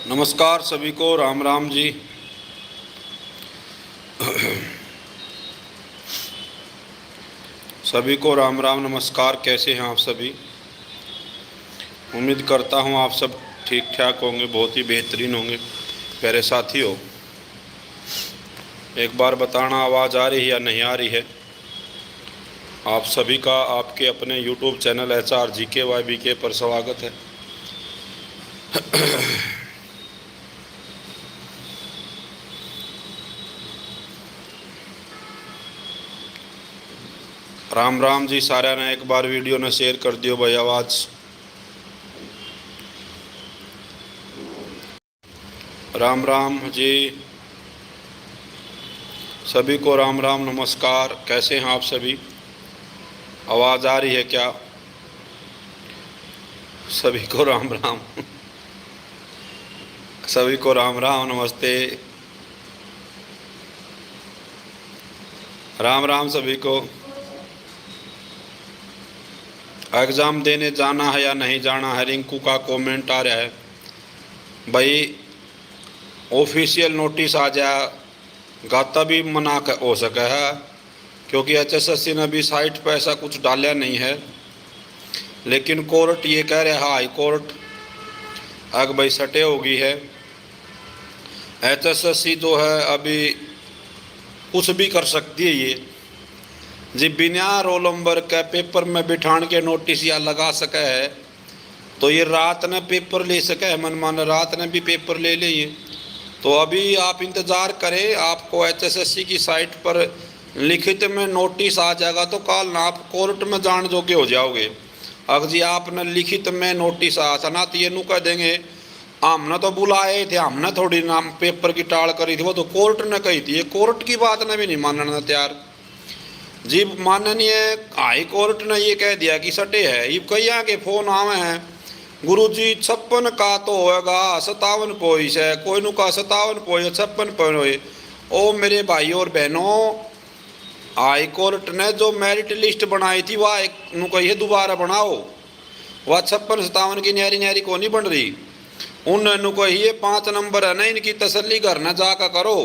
नमस्कार सभी को, राम राम जी। सभी को राम राम नमस्कार। कैसे हैं आप सभी? उम्मीद करता हूं आप सब ठीक ठाक होंगे, बहुत ही बेहतरीन होंगे। प्यारे साथियों, एक बार बताना आवाज़ आ रही है या नहीं आ रही है? आप सभी का आपके अपने YouTube चैनल SRGKYBK पर स्वागत है। राम राम जी। सारा ने एक बार वीडियो ने शेयर कर दियो भाई। आवाज़ राम राम जी। सभी को राम राम नमस्कार। कैसे हैं आप सभी? आवाज़ आ रही है क्या? सभी को राम राम। सभी को राम राम नमस्ते। राम राम सभी को। एग्ज़ाम देने जाना है या नहीं जाना है? रिंकू का कमेंट आ रहा है भाई। ऑफिशियल नोटिस आ जाएगा तभी मना हो सके है, क्योंकि HSSC ने भी साइट पर ऐसा कुछ डाला नहीं है। लेकिन कोर्ट ये कह रहा है, हाई कोर्ट अग भाई सटे होगी है। HSSC जो है अभी कुछ भी कर सकती है ये जी। बिना रोल नंबर के पेपर में बिठान के नोटिस या लगा सके है, तो ये रात ने पेपर ले सके है। मनमान रात ने भी पेपर ले लिए। तो अभी आप इंतज़ार करें, आपको HSSC की साइट पर लिखित में नोटिस आ जाएगा तो कल ना आप कोर्ट में जान जोगे हो जाओगे। अगर जी आपने लिखित में नोटिस आ था ना, तो ये नू कह देंगे हमने तो बुलाए थे, हमने थोड़ी नाम पेपर की टाल करी थी, वो तो कोर्ट ने कही थी। ये कोर्ट की बात ने भी नहीं मानना तैयार जी। माननीय हाई कोर्ट ने ये कह दिया कि सटे है। ये कई आगे फोन आवे हैं, गुरुजी 56 का तो होएगा 57 पोइस है, कोई नु का 57 पोइस 56 पोइस। ओ मेरे भाई और बहनों, हाई कोर्ट ने जो मेरिट लिस्ट बनाई थी वह नु कही है दोबारा बनाओ। वह 56-57 की न्यारी न्यारी को नहीं बन रही। उन कही है 5 नंबर है ना, इनकी तसल्ली घर न जाकर करो।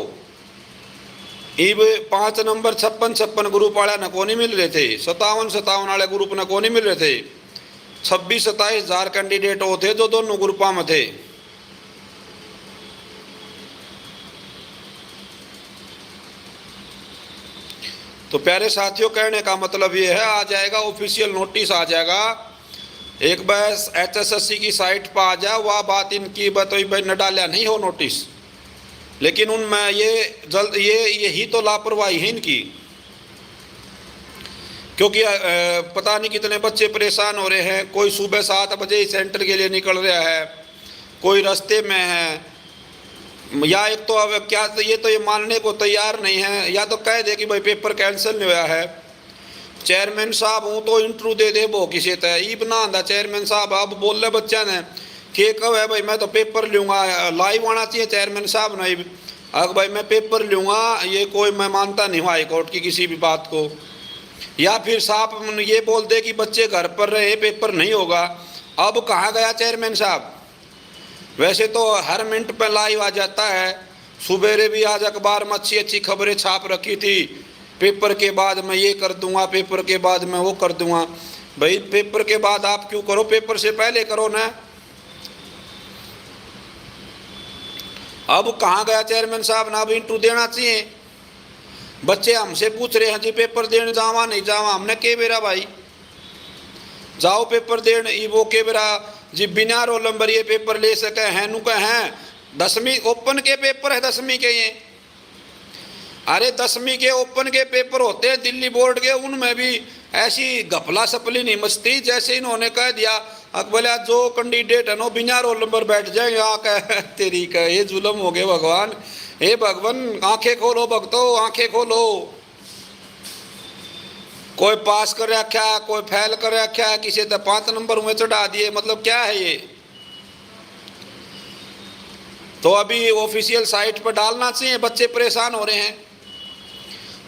इब 5 नंबर 56-56 ग्रुप वाले न को नहीं मिल रहे थे, 57-57 वाले ग्रुप न को नहीं मिल रहे थे। 26-27 हजार कैंडिडेट होते जो दोनों ग्रुपा में थे। तो प्यारे साथियों, कहने का मतलब ये है, आ जाएगा ऑफिशियल नोटिस आ जाएगा। एक बार HSSC की साइट पर आ जाए, वह बात इनकी बताई भाई न डाला नहीं हो नोटिस। लेकिन उनमें ये जल्द यही तो लापरवाही है इनकी, क्योंकि पता नहीं कितने बच्चे परेशान हो रहे हैं। कोई सुबह 7 बजे सेंटर के लिए निकल रहा है, कोई रास्ते में है, या एक तो अब क्या ये मानने को तैयार नहीं है, या तो कह दे कि भाई पेपर कैंसिल नहीं हुआ है। चेयरमैन साहब हूँ तो इंटरव्यू दे दे वो किसी तय ई बना आंदा चेयरमैन साहब। अब बोल रहे बच्चा ने कि कब है भाई मैं तो पेपर लूँगा, लाइव आना चाहिए चेयरमैन साहब ने। अगर भाई मैं पेपर लूँगा, ये कोई मैं मानता नहीं हूँ हाई कोर्ट की किसी भी बात को। या फिर साहब ये बोल दे कि बच्चे घर पर रहे, पेपर नहीं होगा। अब कहाँ गया चेयरमैन साहब? वैसे तो हर मिनट पर लाइव आ जाता है। सुबेरे भी आज अखबार में अच्छी अच्छी खबरें छाप रखी थी, पेपर के बाद मैं ये कर दूंगा, पेपर के बाद मैं वो कर दूंगा। भाई पेपर के बाद आप क्यों करो, पेपर से पहले करो ना। अब कहाँ गया चेयरमैन साहब ना? अब इंटरव्यू देना चाहिए। बच्चे हमसे पूछ रहे हैं जी पेपर देने जावा नहीं जावा। हमने के बेरा भाई जाओ पेपर देने, वो के बेरा जी बिना रोल नंबर ये पेपर ले सके हैं नु कह हैं। 10वीं ओपन के पेपर है, 10वीं के ये। अरे 10वीं के ओपन के पेपर होते हैं दिल्ली बोर्ड के, उनमें भी ऐसी घपला सपली नहीं मचती जैसे इन्होंने कह दिया बोले जो कैंडिडेट है नो बिना रोल नंबर बैठ जाएंगे। कह तेरी का ये जुल्म हो गए भगवान। हे भगवान, आंखें खोलो भक्तों, आंखें खोलो। कोई पास कर रखा, कोई फेल कर रखा, किसी तो 5 नंबर हुए चढ़ा दिए। मतलब क्या है ये? तो अभी ऑफिशियल साइट पर डालना चाहिए। बच्चे परेशान हो रहे हैं,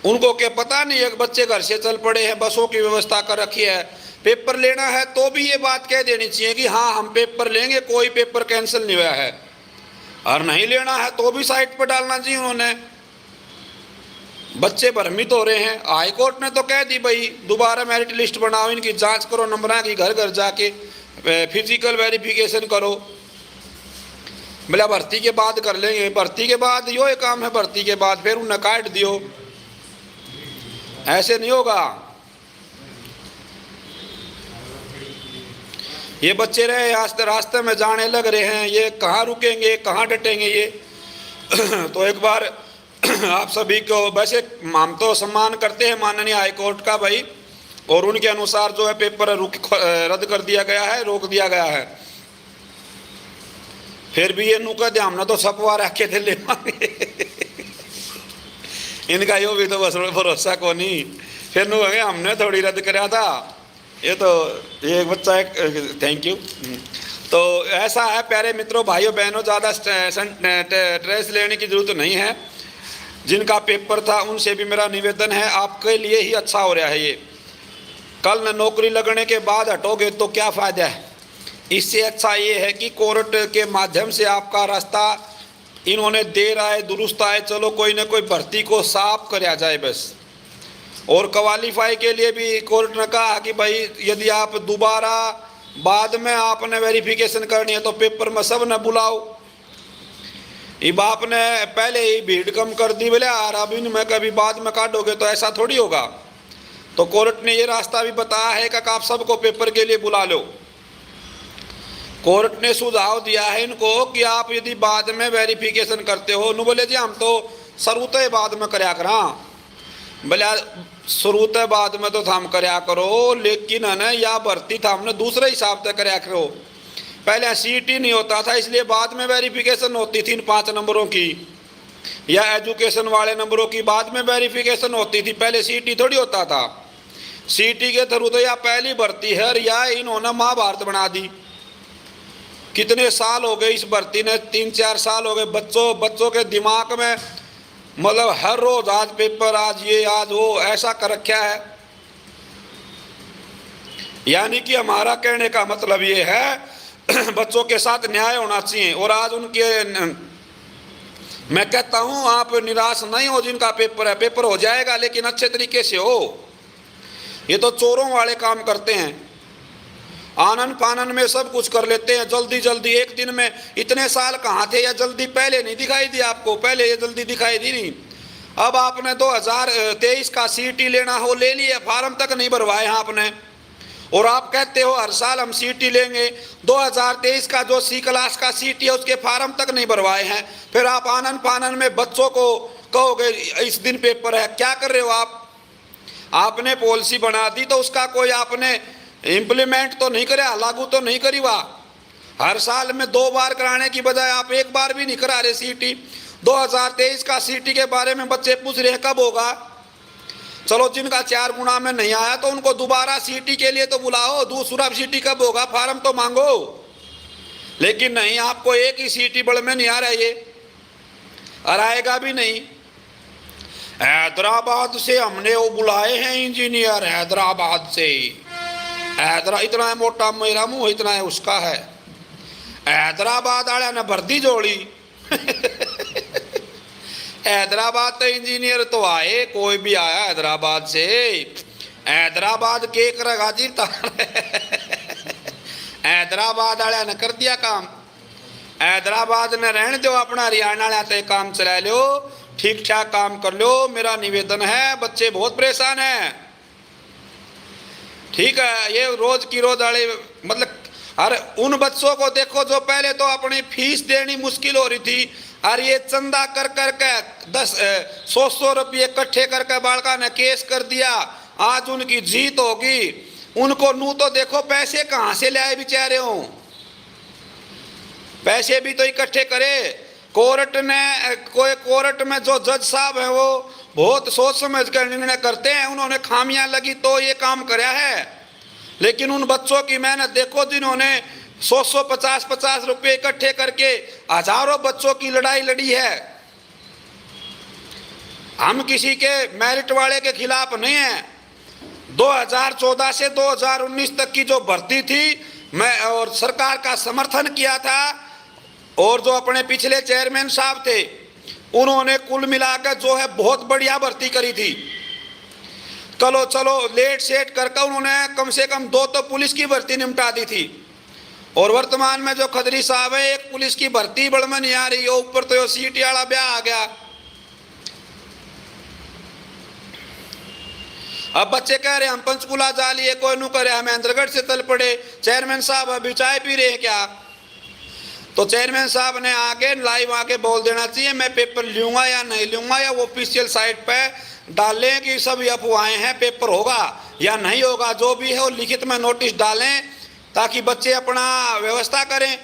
उनको क्या पता नहीं है। बच्चे घर से चल पड़े हैं, बसों की व्यवस्था कर रखी है। पेपर लेना है तो भी ये बात कह देनी चाहिए कि हाँ हम पेपर लेंगे, कोई पेपर कैंसिल नहीं हुआ है। और नहीं लेना है तो भी साइट पर डालना चाहिए। उन्होंने बच्चे भ्रमित हो रहे हैं। हाई कोर्ट ने तो कह दी भाई दोबारा मेरिट लिस्ट बनाओ, इनकी जांच करो, नंबरों की घर घर जाके फिजिकल वेरिफिकेशन करो। बोला भर्ती के बाद कर लेंगे, भर्ती के बाद यो एक काम है, भर्ती के बाद फिर उन्हें काट दियो, ऐसे नहीं होगा। ये बच्चे रहे रास्ते में जाने लग रहे हैं, ये कहाँ रुकेंगे, कहाँ डटेंगे ये तो एक बार आप सभी को, वैसे हम तो सम्मान करते हैं माननीय हाई कोर्ट का भाई, और उनके अनुसार जो है पेपर रद्द कर दिया गया है, रोक दिया गया है। फिर भी ये नुका दे हमने तो सपवा रखे थे ले इनका यो भी तो बस भरोसा को नहीं। फिर नु हमने थोड़ी रद्द कराया था, ये तो ये बच्चा एक थैंक यू। तो ऐसा है प्यारे मित्रों, भाइयों बहनों, ज़्यादा स्ट्रेस लेने की जरूरत नहीं है। जिनका पेपर था उनसे भी मेरा निवेदन है, आपके लिए ही अच्छा हो रहा है ये। कल न नौकरी लगने के बाद हटोगे तो क्या फ़ायदा है। इससे अच्छा ये है कि कोर्ट के माध्यम से आपका रास्ता इन्होंने देर आए दुरुस्त आए, चलो कोई ना कोई भर्ती को साफ कराया जाए बस। और क्वालिफाई के लिए भी कोर्ट ने कहा कि भाई यदि आप दोबारा बाद में आपने वेरिफिकेशन करनी है तो पेपर में सब न बुलाओ। ये बाप ने पहले ही भीड़ कम कर दी, बोले यार अब इनमें कभी बाद में काटोगे तो ऐसा थोड़ी होगा। तो कोर्ट ने ये रास्ता भी बताया है कि आप सबको पेपर के लिए बुला लो। कोर्ट ने सुझाव दिया है इनको कि आप यदि बाद में वेरिफिकेशन करते हो, नु बोले जी हम तो शुरूत बाद में कराया करा। बोले शुरूत बाद में तो हम कराया करो, लेकिन है ना या भर्ती था हमने दूसरे हिसाब से कराया करो। पहले सीटी नहीं होता था, इसलिए बाद में वेरिफिकेशन होती थी इन 5 नंबरों की, या एजुकेशन वाले नंबरों की बाद में वेरिफिकेशन होती थी। पहले सीटी थोड़ी होता था। सीटी के थ्रू तो या पहली भर्ती है या इन्होंने महाभारत बना दी। कितने साल हो गए इस भर्ती ने, 3-4 साल हो गए। बच्चों के दिमाग में मतलब हर रोज आज पेपर, आज ये आज वो, ऐसा कर रखा है। यानी कि हमारा कहने का मतलब ये है बच्चों के साथ न्याय होना चाहिए। और आज उनके, मैं कहता हूं आप निराश नहीं हो, जिनका पेपर है पेपर हो जाएगा, लेकिन अच्छे तरीके से हो। ये तो चोरों वाले काम करते हैं, आनन फानन में सब कुछ कर लेते हैं जल्दी जल्दी। एक दिन में इतने साल कहाँ थे, या जल्दी पहले नहीं दिखाई दी आपको, पहले ये जल्दी दिखाई दी नहीं। अब आपने 2023 का सीटी लेना हो ले लिया, फार्म तक नहीं भरवाए हैं आपने, और आप कहते हो हर साल हम सीटी लेंगे। 2023 का जो सी क्लास का सीटी है उसके फार्म तक नहीं भरवाए हैं। फिर आप आनन फानन में बच्चों को कहोगे इस दिन पेपर है। क्या कर रहे हो आप? आपने पॉलिसी बना दी तो उसका कोई आपने इम्प्लीमेंट तो नहीं करा, लागू तो नहीं करी। वह हर साल में 2 बार कराने की बजाय आप 1 बार भी नहीं करा रहे सीटी। 2023 का सीटी के बारे में बच्चे पूछ रहे हैं कब होगा। चलो जिनका 4 गुना में नहीं आया तो उनको दोबारा सीटी के लिए तो बुलाओ, दूसरा सीटी कब होगा, फार्म तो मांगो। लेकिन नहीं, आपको एक ही सीटी बड़ में नहीं आ रहा ये, और आएगा भी नहीं। हैदराबाद से हमने वो बुलाए हैं इंजीनियर, हैदराबाद से। इतना है मोटा मेरा मुंह, इतना है उसका है। हैदराबाद आया ना भर्ती जोड़ी हैदराबाद तो इंजीनियर तो आए, कोई भी आया हैदराबाद से। हैदराबाद के गाजी हैदराबाद आया ने कर दिया काम। हैदराबाद ने रहने दो, अपना हरियाणा आते काम चला लो, ठीक ठाक काम कर लो। मेरा निवेदन है, बच्चे बहुत परेशान हैं। ठीक है, ये रोज की रोज आड़े मतलब, अरे उन बच्चों को देखो जो पहले तो अपनी फीस देनी मुश्किल हो रही थी, और ये चंदा कर कर के 100 रुपये इकट्ठे करके बालका ने केस कर दिया। आज उनकी जीत होगी। उनको नू तो देखो पैसे कहाँ से ले आए बेचारे हो, पैसे भी तो इकट्ठे करे। कोर्ट में जो जज साहब है वो बहुत सोच समझ कर निर्णय करते हैं। उन्होंने खामियां लगी तो ये काम कराया है। लेकिन उन बच्चों की मेहनत देखो जिन्होंने 100-50 रुपये इकट्ठे करके हजारों बच्चों की लड़ाई लड़ी है। हम किसी के मेरिट वाले के खिलाफ नहीं है। 2014 से 2019 तक की जो भर्ती थी, मैं और सरकार का समर्थन किया था, और जो अपने पिछले चेयरमैन साहब थे उन्होंने कुल मिलाकर जो है बहुत बढ़िया भर्ती करी थी। चलो चलो लेट सेट करके उन्होंने कम से कम 2 तो पुलिस की भर्ती निपटा दी थी। और वर्तमान में जो खदरी साहब है, एक पुलिस की भर्ती बड़ में नहीं आ रही है, ऊपर तो सीटी वाला ब्याह आ गया। अब बच्चे कह रहे हम पंचकुला जा लिए, कोई नु करे हम महेंद्रगढ़ से चल पड़े। चेयरमैन साहब अभी चाय पी रहे हैं क्या? तो चेयरमैन साहब ने आके लाइव आके बोल देना चाहिए मैं पेपर लूंगा या नहीं लूंगा, या वो ऑफिशियल साइट पे डालें कि सब अफवाहें हैं, पेपर होगा या नहीं होगा, जो भी है वो लिखित में नोटिस डालें ताकि बच्चे अपना व्यवस्था करें।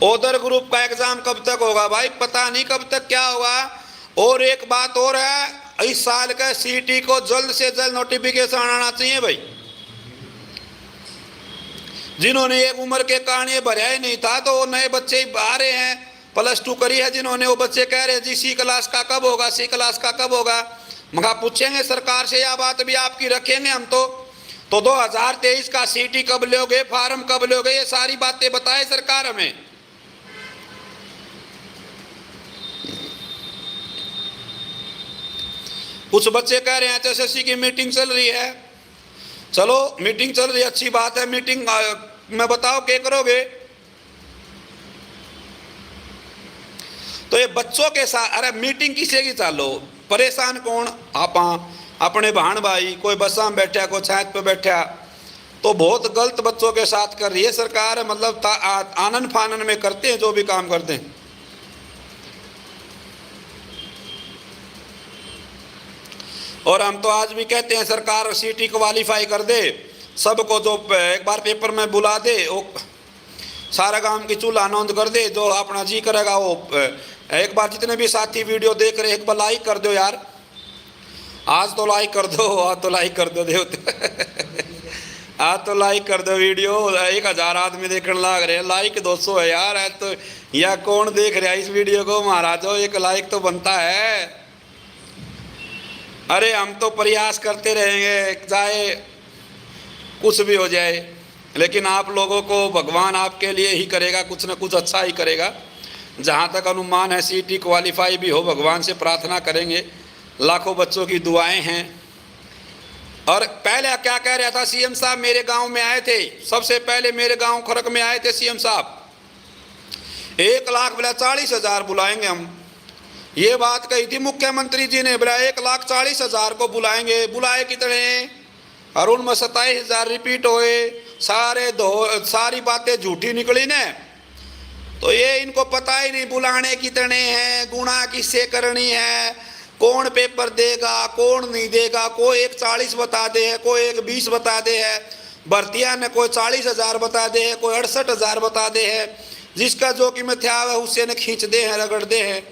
ओदर ग्रुप का एग्जाम कब तक होगा भाई? पता नहीं कब तक क्या होगा। और एक बात और है, इस साल का सीटी को जल्द से जल्द नोटिफिकेशन आना चाहिए भाई। जिन्होंने एक उम्र के कारण ये भरा ही नहीं था तो वो नए बच्चे आ रहे हैं, +2 करी है जिन्होंने, वो बच्चे कह रहे हैं जी सी क्लास का कब होगा, सी क्लास का कब होगा। मगर पूछेंगे सरकार से, यह बात भी आपकी रखेंगे हम तो 2023 का सीटी कब लोगे, फार्म कब लोगे, ये सारी बातें बताए सरकार हमें। कुछ बच्चे कह रहे हैं एचएसएससी की मीटिंग चल रही है। चलो मीटिंग चल रही है, अच्छी बात है। मीटिंग में बताओ क्या करोगे? तो ये बच्चों के साथ, अरे मीटिंग किसे की चालो, परेशान कौन? आप अपने बहन भाई, कोई बसा में बैठा, कोई छात पे बैठा, तो बहुत गलत बच्चों के साथ कर रही है सरकार। मतलब आनन फानन में करते हैं जो भी काम करते हैं। और हम तो आज भी कहते हैं सरकार सीटी क्वालिफाई कर दे सबको, जो एक बार पेपर में बुला दे, वो सारा काम की चूल्हा नौंद कर दे, जो अपना जी करेगा वो। एक बार जितने भी साथी वीडियो देख रहे एक बार लाइक कर दो यार, आज तो लाइक कर दो, आज तो लाइक कर दो आज तो लाइक कर दो वीडियो। 1000 आदमी देखने लग रहे हैं, लाइक 200 है यार। आज तो या कौन देख रहा है इस वीडियो को महाराजो, एक लाइक तो बनता है। अरे हम तो प्रयास करते रहेंगे चाहे कुछ भी हो जाए, लेकिन आप लोगों को भगवान आपके लिए ही करेगा, कुछ न कुछ अच्छा ही करेगा। जहाँ तक अनुमान है सीटी क्वालिफाई भी हो, भगवान से प्रार्थना करेंगे। लाखों बच्चों की दुआएं हैं। और पहले क्या कह रहा था सीएम साहब, मेरे गांव में आए थे, सबसे पहले मेरे गांव खरक में आए थे सीएम साहब, 1,40,000 बुलाएंगे हम, ये बात कही थी मुख्यमंत्री जी ने। बोला 1,40,000 को बुलाएंगे। बुलाए कितने? और उनमें 27,000 रिपीट हुए। सारी बातें झूठी निकली ने। तो ये इनको पता ही नहीं बुलाने कितने हैं, गुणा किससे करनी है, कौन पेपर देगा कौन नहीं देगा। कोई 1,40 बता दे है, कोई 1,20 बता दे है। भर्तियां ने कोई 40,000 बता दे है, कोई 68,000 बता दे है। जिसका जो कि मिथ्या है उससे ने खींच दे हैं, रगड़ दे हैं।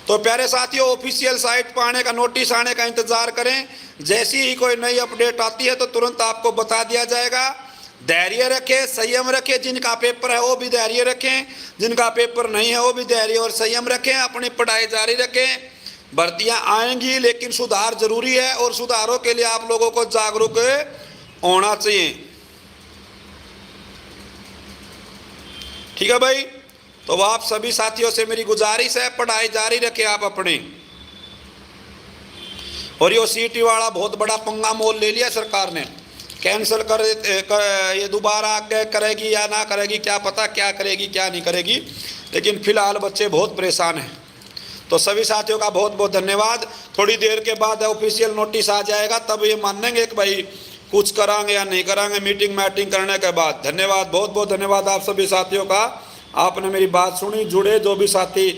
तो प्यारे साथियों, ऑफिशियल साइट पर आने का, नोटिस आने का इंतजार करें। जैसी ही कोई नई अपडेट आती है तो तुरंत आपको बता दिया जाएगा। धैर्य रखें, संयम रखें। जिनका पेपर है वो भी धैर्य रखें, जिनका पेपर नहीं है वो भी धैर्य और संयम रखें। अपनी पढ़ाई जारी रखें। भर्तियां आएंगी लेकिन सुधार जरूरी है, और सुधारों के लिए आप लोगों को जागरूक होना चाहिए। ठीक है भाई, तो आप सभी साथियों से मेरी गुजारिश है, पढ़ाई जारी रखें आप अपनी। और ये सीटी वाला बहुत बड़ा पंगा मोल ले लिया सरकार ने, कैंसिल कर ये दोबारा करेगी या ना करेगी क्या पता, क्या करेगी क्या नहीं करेगी। लेकिन फिलहाल बच्चे बहुत परेशान हैं। तो सभी साथियों का बहुत बहुत धन्यवाद। थोड़ी देर के बाद ऑफिशियल नोटिस आ जाएगा, तब ये मानेंगे कि भाई कुछ करांगे या नहीं करांगे, मीटिंग करने के बाद। धन्यवाद, बहुत बहुत धन्यवाद आप सभी साथियों का। आपने मेरी बात सुनी, जुड़े जो भी साथी,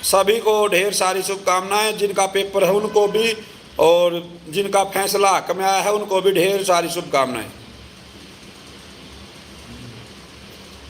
सभी को ढेर सारी शुभकामनाएं। जिनका पेपर है उनको भी, और जिनका फैसला हक में आया है उनको भी ढेर सारी शुभकामनाएं।